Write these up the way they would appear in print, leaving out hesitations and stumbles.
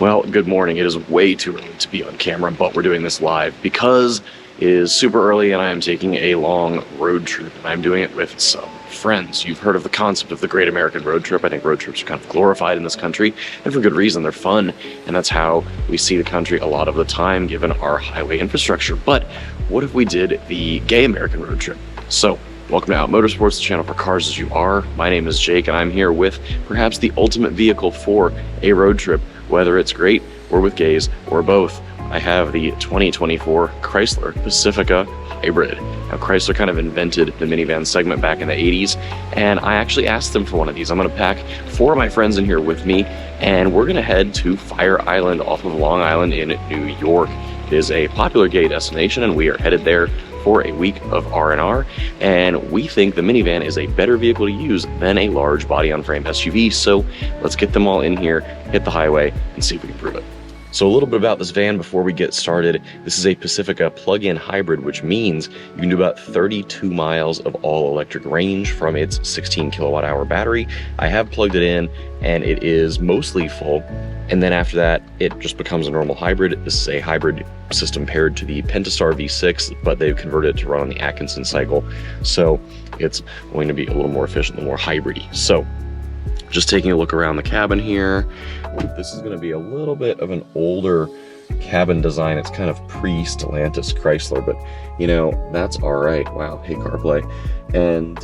Well, good morning. It is way too early to be on camera, but we're doing this live because it is super early and I am taking a long road trip, and I'm doing it with some friends. You've heard of the concept of the Great American Road Trip. I think road trips are kind of glorified in this country, and for good reason. They're fun, and that's how we see the country a lot of the time given our highway infrastructure. But what if we did the Gay American Road Trip? So, welcome to Out Motorsports, the channel for cars as you are. My name is Jake, and I'm here with perhaps the ultimate vehicle for a road trip, whether it's great or with gays or both. I have the 2024 Chrysler Pacifica Hybrid. Now, Chrysler kind of invented the minivan segment back in the 80s, and I actually asked them for one of these. I'm going to pack 4 of my friends in here with me, and we're going to head to Fire Island off of Long Island in New York. It is a popular gay destination, and we are headed there for a week of R&R, and we think the minivan is a better vehicle to use than a large body-on-frame SUV, so let's get them all in here, hit the highway, and see if we can prove it. So a little bit about this van before we get started. This is a Pacifica plug-in hybrid, which means you can do about 32 miles of all-electric range from its 16 kilowatt-hour battery. I have plugged it in, and it is mostly full, and then after that, it just becomes a normal hybrid. This is a hybrid system paired to the Pentastar V6, but they've converted it to run on the Atkinson cycle, so it's going to be a little more efficient, a little more hybrid-y. So, just taking a look around the cabin here, this is going to be a little bit of an older cabin design. It's kind of pre-Stellantis Chrysler, but you know, that's all right. Wow, hey CarPlay. And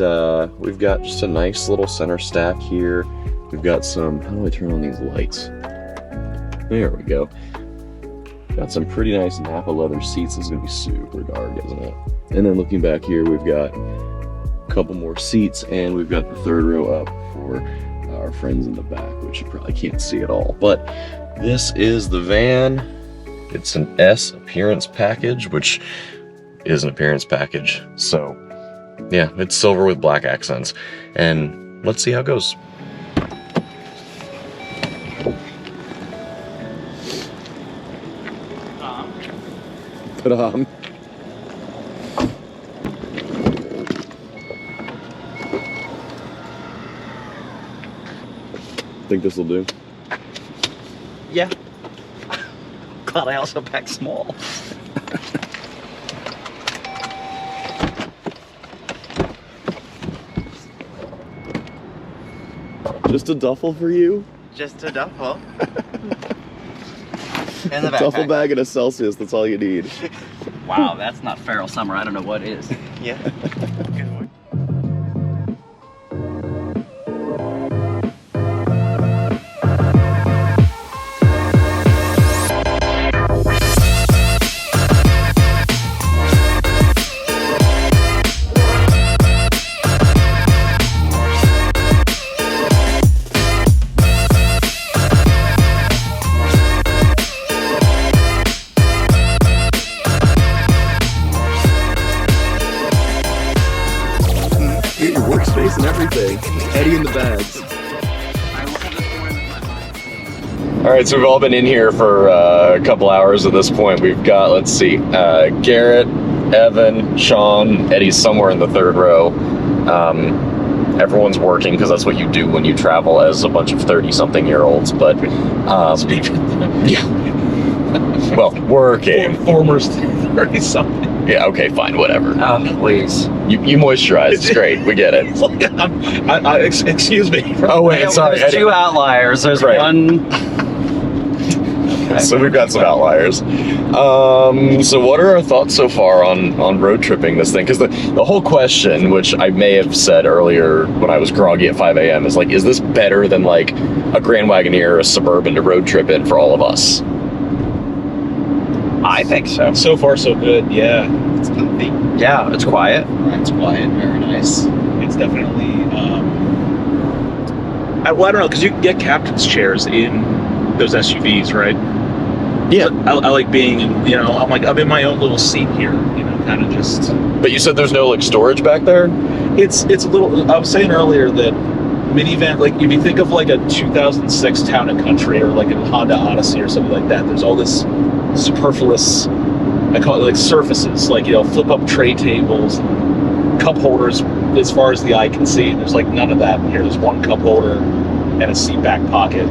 we've got just a nice little center stack here. We've got some, how do I turn on these lights? There we go. Got some pretty nice Napa leather seats. This is going to be super dark, isn't it? And then looking back here, we've got a couple more seats, and we've got the third row up for our friends in the back, which you probably can't see at all. But this is the van. It's an S appearance package, which is an appearance package. So yeah, it's silver with black accents, and let's see how it goes. Ta-da. Think this will do? Yeah. Glad I also packed small. Just a duffel for you? Just a duffel. And the backpack. Duffel bag and a Celsius, that's all you need. Wow, that's not feral summer. I don't know what is. Yeah. Good one. Workspace and everything. Eddie in the bags. All right, so we've all been in here for a couple hours at this point. We've got, let's see, Garrett, Evan, Sean, Eddie's somewhere in the third row. Everyone's working because that's what you do when you travel as a bunch of 30-something-year-olds. But yeah, well, working. Former 30-something. Yeah, okay, fine, whatever. Oh, please. You moisturize, it's great, we get it. Excuse me. Oh wait, sorry. There's 2 outliers. There's right. one. Okay. So we've got some outliers. So what are our thoughts so far on road tripping this thing? Because the whole question, which I may have said earlier when I was groggy at 5 a.m. is like, is this better than like a Grand Wagoneer or a Suburban to road trip in for all of us? I think so. So far, so good. Yeah. It's comfy. Yeah, it's quiet. It's quiet. Very nice. It's definitely. I don't know, because you can get captain's chairs in those SUVs, right? Yeah. I like being in, I'm in my own little seat here, kind of just. But you said there's no like storage back there? It's a little. I was saying earlier that minivan, like if you think of like a 2006 Town and Country or like a Honda Odyssey or something like that, there's all this superfluous, I call it like surfaces, like flip up tray tables, cup holders as far as the eye can see. There's like none of that here. There's one cup holder and a seat back pocket.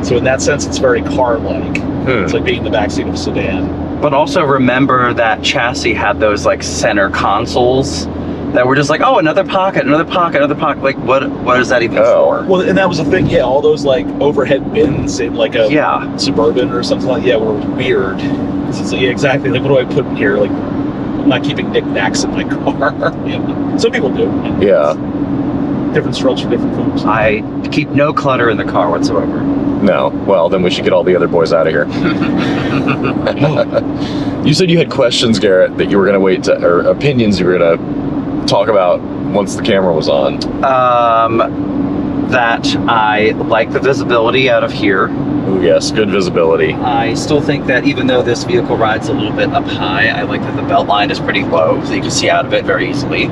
So in that sense, it's very car-like. It's like being in the backseat of a sedan. But also remember that chassis had those like center consoles that were just like, oh, another pocket, another pocket, another pocket. Like, what is that even for? Well, and that was the thing. Yeah, all those like overhead bins in like a Suburban or something like were weird. So it's like, yeah, exactly. Like, what do I put in here? Like, I'm not keeping knickknacks in my car. Some people do. Yeah. Different strokes for different folks. I keep no clutter in the car whatsoever. No. Well, then we should get all the other boys out of here. You said you had questions, Garrett, that you were going to wait to, or opinions you were going to talk about once the camera was on. That I like the visibility out of here. Oh yes, good visibility. I still think that even though this vehicle rides a little bit up high, I like that the belt line is pretty low, so you can see out of it very easily.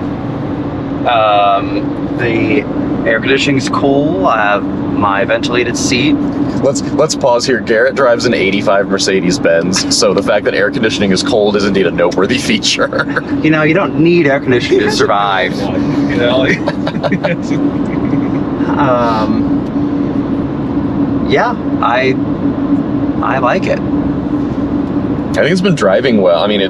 The air conditioning's cool. I have my ventilated seat. Let's pause here. Garrett drives an 85 Mercedes-Benz, so the fact that air conditioning is cold is indeed a noteworthy feature. You know, you don't need air conditioning to survive. You know? Yeah, I like it. I think it's been driving well. I mean,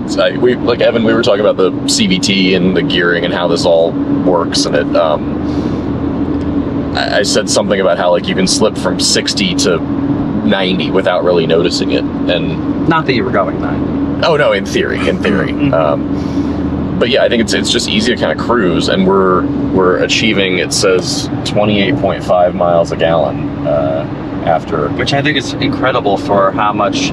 we like Evan. We were talking about the CVT and the gearing and how this all works, and it. I said something about how like you can slip from 60 to 90 without really noticing it, and not that you were going 90. Oh no, in theory. But yeah, I think it's just easy to kind of cruise, and we're achieving. It says 28.5 miles a gallon after, which I think is incredible for how much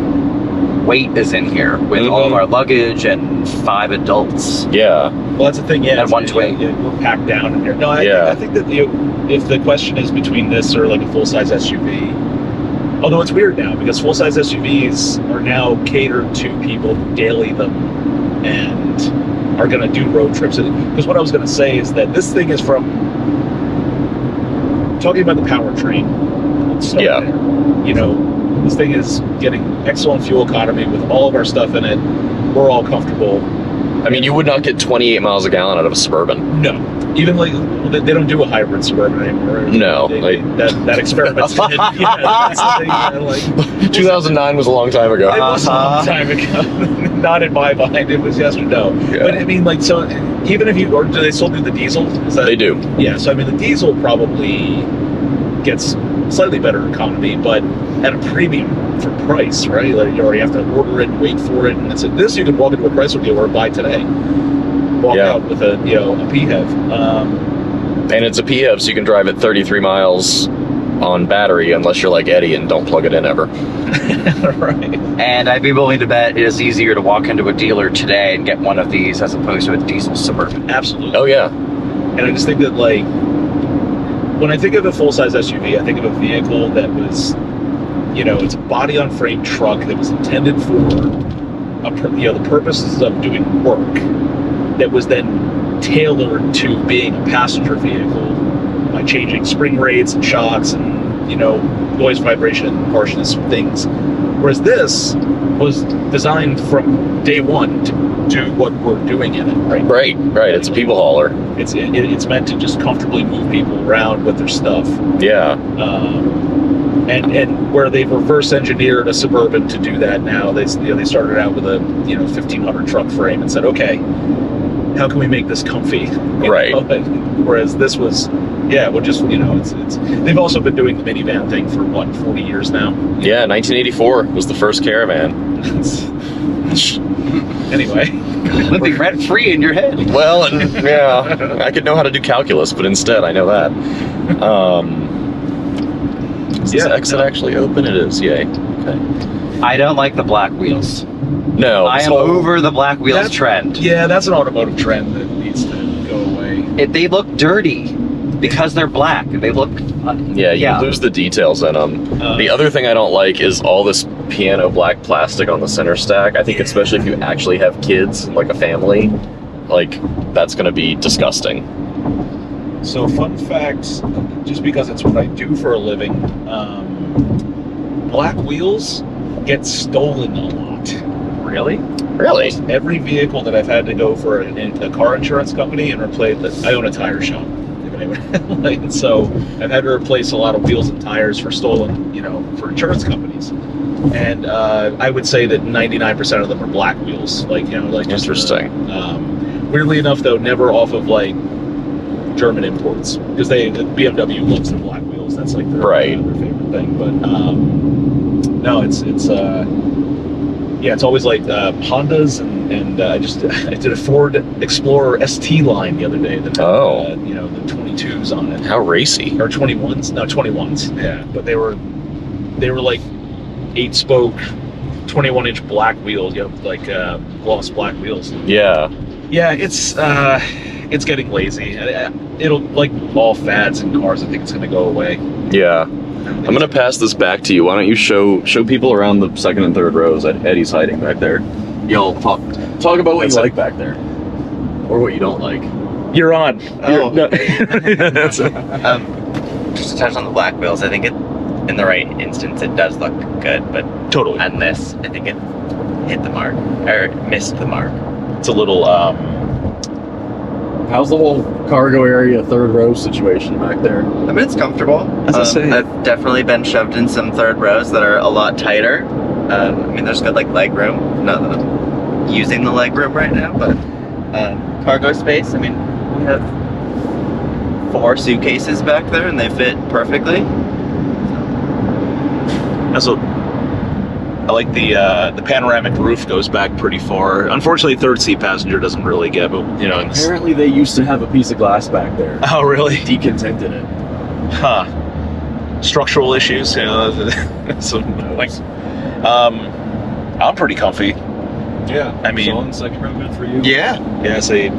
weight is in here with all of our luggage and 5 adults. Yeah. Well, that's the thing. Yeah. And one twin. We're packed down in here. No, I think that if the question is between this or like a full-size SUV, although it's weird now because full-size SUVs are now catered to people who daily them and are going to do road trips. Because what I was going to say is that this thing is from talking about the powertrain. There. You know, this thing is getting excellent fuel economy with all of our stuff in it. We're all comfortable. I mean, you would not get 28 miles a gallon out of a Suburban. No. Even like, they don't do a hybrid Suburban anymore. No. That experiment's that's the thing. Like, 2009 was a long time ago. It was a long time ago. Not in my mind. It was yes or no. Yeah. But I mean, like, so even if you, or do they still do the diesel? They do. Yeah, so I mean, the diesel probably gets slightly better economy, but at a premium for price, right? Like you already have to order it, wait for it, and this you can walk into a Chrysler dealer and buy today. Walk out with a PHEV. And it's a PHEV, so you can drive it 33 miles on battery, unless you're like Eddie and don't plug it in ever. Right. And I'd be willing to bet it is easier to walk into a dealer today and get one of these as opposed to a diesel Suburban. Absolutely. Oh yeah. And I just think that like, when I think of a full-size SUV, I think of a vehicle that was, you know, it's a body-on-frame truck that was intended for, the purposes of doing work, that was then tailored to being a passenger vehicle by changing spring rates and shocks and, you know, noise, vibration, harshness, things. Whereas this was designed from day one to do what we're doing in it, right? Right. It's a people hauler. It's meant to just comfortably move people around with their stuff. Yeah. And where they've reverse engineered a Suburban to do that now, they started out with a 1500 truck frame and said, okay, how can we make this comfy? Right. Whereas this was, we'll just, it's they've also been doing the minivan thing for 40 years now. Yeah, 1984 was the first Caravan. Anyway. Living rent free in your head. Well, I could know how to do calculus, but instead I know that. Is this exit actually open? It is, yay. Okay. I don't like the black wheels. No. I am over the black wheels trend. Yeah, that's an automotive trend that needs to go away. They look dirty because they're black. They look... you lose the details in them. The other thing I don't like is all this piano black plastic on the center stack. I think especially if you actually have kids, like a family, like that's going to be disgusting. So fun fact, just because it's what I do for a living, black wheels get stolen a lot. Really? Really? Almost every vehicle that I've had to go for a car insurance company and replace, I own a tire shop. anyway. Like, so I've had to replace a lot of wheels and tires for stolen, for insurance companies. And I would say that 99% of them are black wheels. Like, like just Interesting. Weirdly enough, though, never off of like German imports, because BMW loves their black wheels. That's like their favorite thing. But no, it's always like Hondas and I did a Ford Explorer ST line the other day that had, the 22s on it. How racy. Or 21s? No, 21s. Yeah, but they were like 8-spoke, 21-inch black wheels. Like gloss black wheels. Yeah. Yeah, it's getting lazy. It'll, like all fads in cars, I think it's going to go away. Yeah. I'm going to pass this back to you. Why don't you show people around the second and third rows that Eddie's hiding back there. Y'all talk about what you like back there. Or what you don't like. You're on. Oh. No. Just to touch on the black wheels, I think in the right instance it does look good, but Totally. on this, I think it hit the mark, or missed the mark. It's a little, How's the whole cargo area third row situation back there? I mean, it's comfortable. As I say. I've definitely been shoved in some third rows that are a lot tighter. I mean, there's good like leg room. Not that I'm using the leg room right now, but cargo space. I mean, we have 4 suitcases back there, and they fit perfectly. Also, I like the panoramic roof goes back pretty far. Unfortunately, third seat passenger doesn't really get, but Apparently they used to have a piece of glass back there. Oh, really? Decontent in it. Huh. Structural issues, so like, I'm pretty comfy. Yeah. I mean, on second row good for you. Yeah. Yeah, say,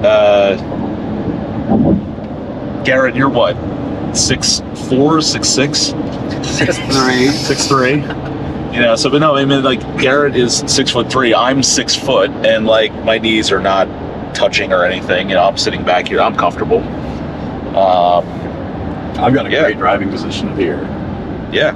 Garrett, you're what? 6'4", 6'6"? 6'3". 6'3". So, but no, I mean, like, Garrett is 6'3". I'm 6 foot, and like, my knees are not touching or anything. I'm sitting back here. I'm comfortable. I've got a great driving position up here. Yeah.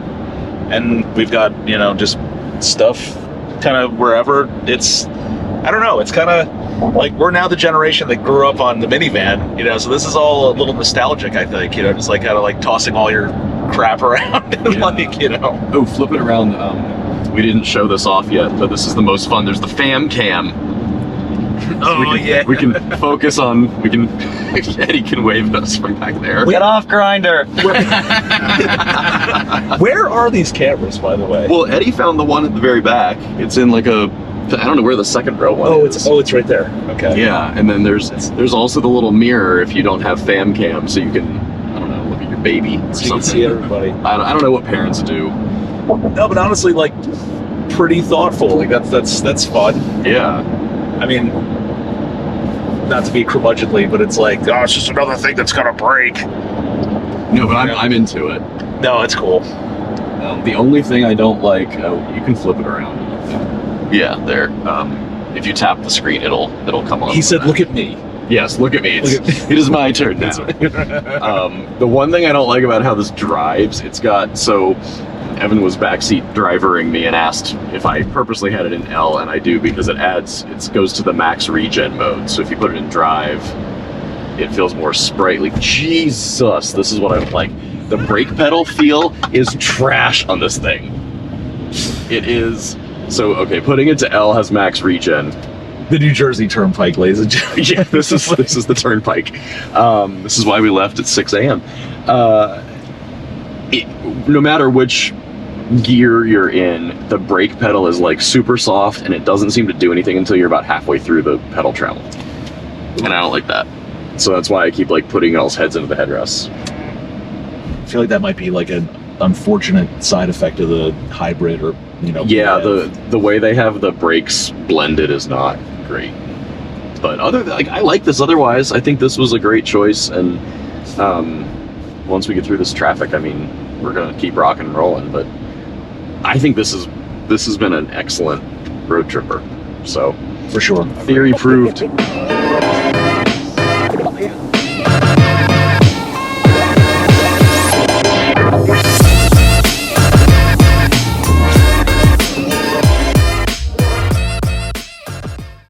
And we've got, just stuff kind of wherever. It's, I don't know, it's kind of like we're now the generation that grew up on the minivan, so this is all a little nostalgic, I think, just like kind of like tossing all your crap around and like, Oh, flip it around. We didn't show this off yet, but this is the most fun. There's the fam cam. We can focus on, Eddie can wave at us from back there. Get off, Grinder. Where are these cameras, by the way? Well, Eddie found the one at the very back. It's in like I don't know where the second row one is. It's right there. Okay. Yeah, and then there's also the little mirror if you don't have fam cam, so you can, I don't know, look at your baby or So you something. can see everybody. I don't know what parents do. No, but honestly, like, pretty thoughtful. Like, that's fun. Yeah. I mean, not to be curmudgeonly, but it's like, oh, it's just another thing that's gonna break. No, but I'm into it. No, it's cool. The only thing I don't like, you can flip it around. Yeah, there. If you tap the screen, it'll come on. He said, "Look at me." Yes, look at me. Look at me. It is my turn now. The one thing I don't like about how this drives, Evan was backseat drivering me and asked if I purposely had it in L, and I do, because it goes to the max regen mode. So if you put it in drive, it feels more sprightly. Jesus, this is what I don't like. The brake pedal feel is trash on this thing. It is. So, okay, putting it to L has max regen. The New Jersey Turnpike, ladies and gentlemen. Yeah, this is the Turnpike. This is why we left at 6 a.m. No matter which gear you're in, the brake pedal is like super soft, and it doesn't seem to do anything until you're about halfway through the pedal travel. And I don't like that. So that's why I keep like putting y'all's heads into the headrests. I feel like that might be like an unfortunate side effect of the hybrid, or Yeah, the way they have the brakes blended is not great. But I like this otherwise. I think this was a great choice, and once we get through this traffic, I mean, we're gonna keep rocking and rolling. But I think this has been an excellent road tripper. So for sure. theory proved.